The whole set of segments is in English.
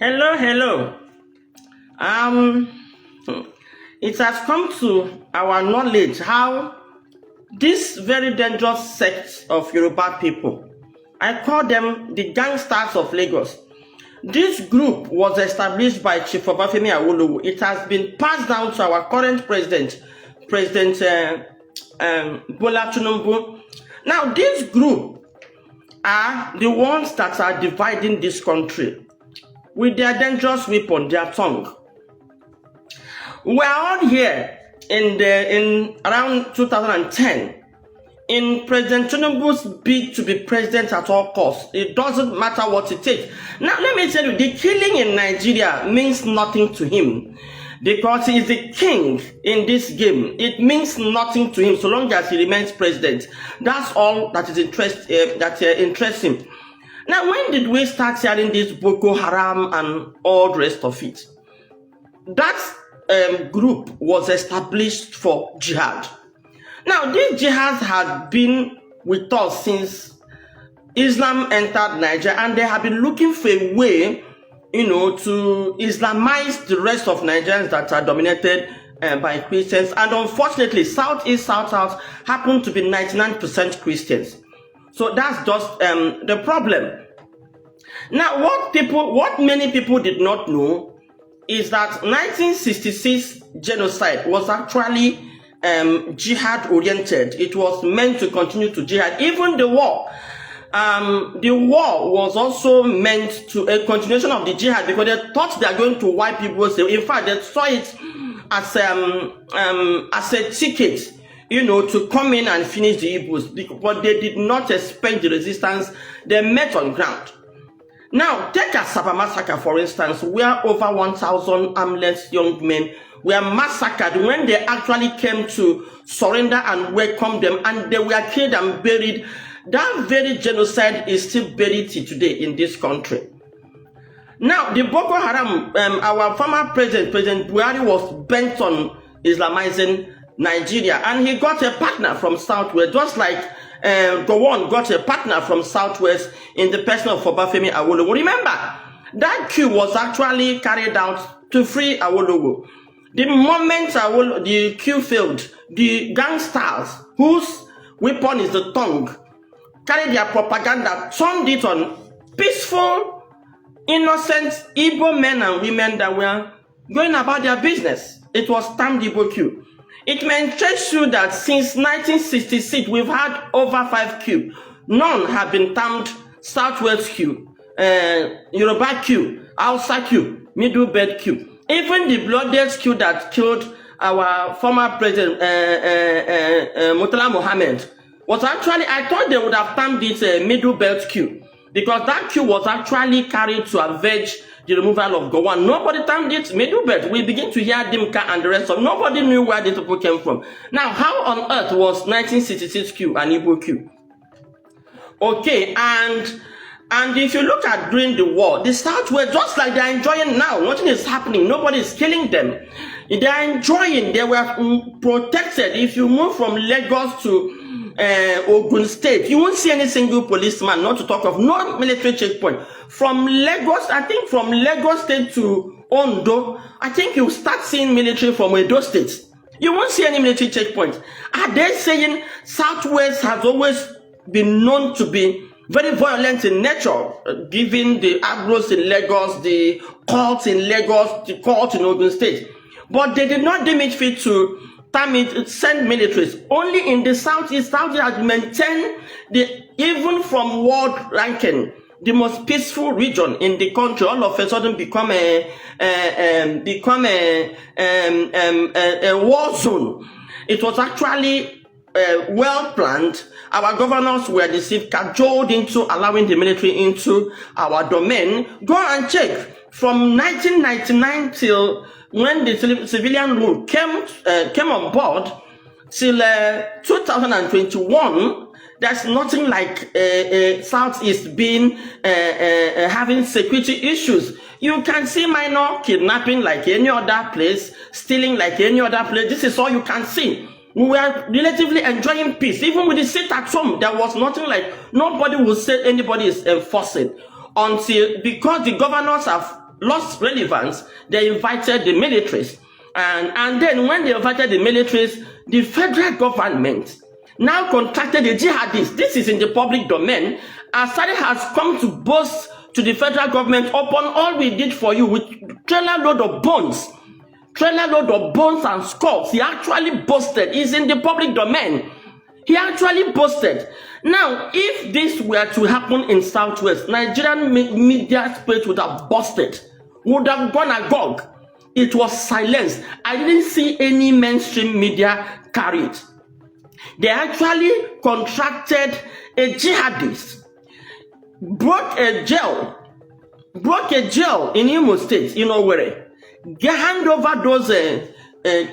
Hello, hello. Um, it has come to our knowledge how this very dangerous sect of Yoruba people, I call them the gangsters of Lagos. This group was established by Chief Obafemi Awolowo. It has been passed down to our current president, President Bola Tinubu. Now, this group are the ones that are dividing this country with their dangerous weapon, their tongue. We are all here in around 2010 in President Tinubu's bid to be president at all costs. It doesn't matter what it takes. Now, let me tell you, the killing in Nigeria means nothing to him because he is the king in this game. It means nothing to him so long as he remains president. That's all that is interests him. Now, when did we start hearing this Boko Haram and all the rest of it? That group was established for jihad. Now, this jihad had been with us since Islam entered Nigeria, and they have been looking for a way, to Islamize the rest of Nigerians that are dominated by Christians. And unfortunately, Southeast, South happen to be 99% Christians. So that's just the problem. Now, what many people did not know is that 1966 genocide was actually jihad oriented. It was meant to continue to jihad. Even the war was also meant to a continuation of the jihad because they thought they are going to wipe people. In fact, they saw it as a ticket, to come in and finish the Igbos, but they did not expect the resistance they met on ground. Now, take a Asaba massacre, for instance, where over 1,000 armless young men were massacred when they actually came to surrender and welcome them, and they were killed and buried. That very genocide is still buried today in this country. Now, the Boko Haram, our former President Buhari was bent on Islamizing Nigeria, and he got a partner from Southwest, just like Gowon got a partner from Southwest in the person of Obafemi Awolowo. Remember, that coup was actually carried out to free Awolowo. The moment the coup failed, the gangsters, whose weapon is the tongue, carried their propaganda, turned it on peaceful, innocent Igbo men and women that were going about their business. It was termed Igbo coup. It mentions you that since 1966, we've had over 5 coups. None have been termed Southwest coup, Yoruba coup, Hausa coup, Middle Belt coup. Even the bloodiest coup that killed our former president, Murtala Mohammed, was actually, I thought they would have termed it Middle Belt coup, because that coup was actually carried to avenge the removal of Gowon. Nobody termed it Middle Belt. We begin to hear Dimka and the rest of. Nobody knew where these people came from. Now, how on earth was 1966 coup an Igbo coup? Okay, and if you look at during the war, the South were just like they're enjoying now. Nothing is happening. Nobody is killing them. They're enjoying. They were protected. If you move from Lagos to Ogun State, you won't see any single policeman, not to talk of no military checkpoint. From Lagos, I think from Lagos State to Ondo, I think you start seeing military from Edo State. You won't see any military checkpoint. Are they saying Southwest has always been known to be very violent in nature, given the agros in Lagos, the cults in Lagos, the cult in Ogun State? But they did not deem it fit to send militaries. Only in the Southeast, Southeast has maintained even from world ranking, the most peaceful region in the country. All of a sudden become a war zone. It was actually well planned. Our governors were deceived, cajoled into allowing the military into our domain. Go and check. From 1999 till when the civilian rule came on board, till 2021, there's nothing like Southeast being having security issues. You can see minor kidnapping like any other place, stealing like any other place. This is all you can see. We were relatively enjoying peace. Even with the sit at home, there was nothing like, nobody would say anybody is enforcing. Because the governors have lost relevance, they invited the militaries. And then when they invited the militaries, the federal government now contracted the jihadists. This is in the public domain. Asari has come to boast to the federal government upon all we did for you with trailer load of bones and skulls. He actually boasted. It's in the public domain. He actually boasted. Now, if this were to happen in Southwest, Nigerian media space would have busted, would have gone agog. It was silenced. I didn't see any mainstream media carry it. They actually contracted a jihadist, broke a jail in Imo State, you know where. Hand over those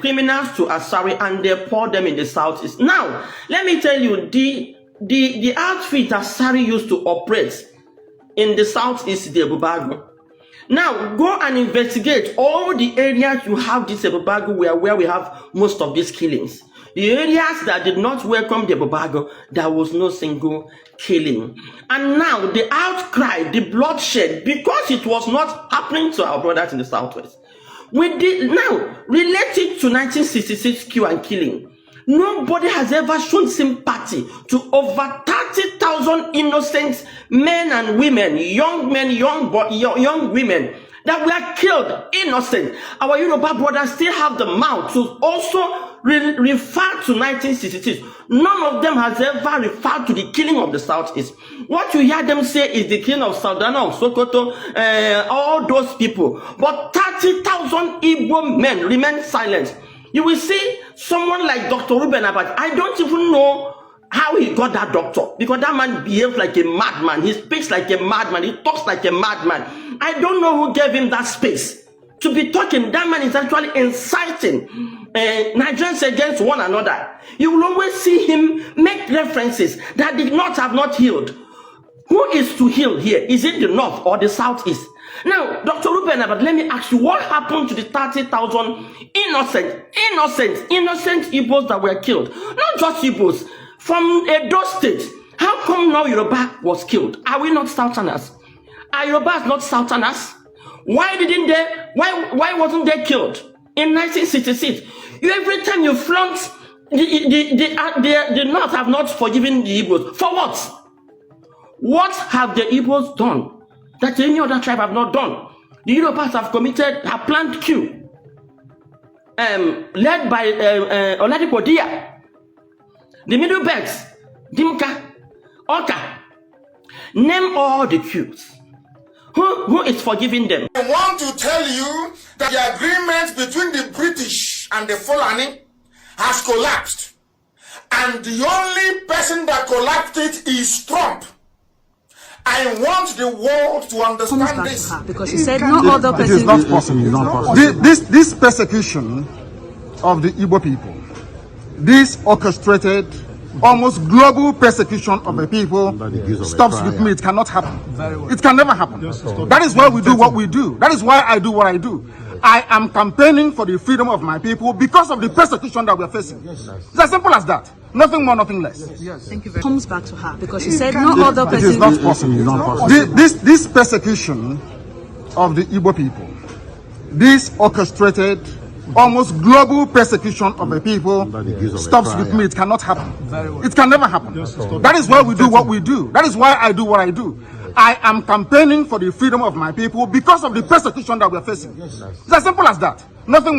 criminals to Asari and they pour them in the Southeast. Now, let me tell you, the outfit Asari used to operate in the Southeast, the Ebubago. Now, go and investigate all the areas you have this Ebubago where we have most of these killings. The areas that did not welcome the Ebubago, there was no single killing. And now, the outcry, the bloodshed, because it was not happening to our brothers in the Southwest. We did now relate it to 1966 kill and killing. Nobody has ever shown sympathy to over 30,000 innocent men and women, young men, young women that were killed innocent. Our Yoruba brothers still have the mouth to also refer to 1966. None of them has ever referred to the killing of the Southeast. What you hear them say is the killing of Saldana, of Sokoto, all those people. But 30,000 Igbo men remain silent. You will see someone like Dr. Ruben Abad. I don't even know how he got that doctor, because that man behaves like a madman. He speaks like a madman. He talks like a madman. I don't know who gave him that space to be talking. That man is actually inciting Nigerians against one another. You will always see him make references that the North have not healed. Who is to heal here? Is it the North or the Southeast? Now, Dr. Ruben, but let me ask you, what happened to the 30,000 innocent Igbos that were killed? Not just Igbos, from Edo State. How come now Yoruba was killed? Are we not Southerners? Are Yorubas not Southerners? Why didn't they? Why wasn't they killed in 1966? Every time you flaunt, the North have not forgiven the Igbos. For what? What have the Igbos done that any other tribe have not done? The Yorubas have committed a planned coup, led by Onodu Igbo Vol.5. The Middle Belts, Dimka, Oka, name all the coups. Who is forgiving them? I want to tell you that the agreement between the British and the Fulani has collapsed. And the only person that collapsed it is Trump. I want the world to understand this. Because he said no other person. It is not possible. It is not possible. This persecution of the Igbo people, this orchestrated, almost global persecution of the people, stops with me. It cannot happen. It can never happen. That is why we do what we do. That is why I do what I do. I am campaigning for the freedom of my people because of the persecution that we are facing. It's as simple as that. Nothing more, nothing less. Thank you very much. Comes back to her because she said no other person. It is not possible. It is not possible. This persecution of the Igbo people, this orchestrated, almost global persecution of the people, stops with me. It cannot happen. It can never happen. That is why we do what we do. That is why I do what I do. I am campaigning for the freedom of my people because of the persecution that we are facing. It's as simple as that. Nothing more.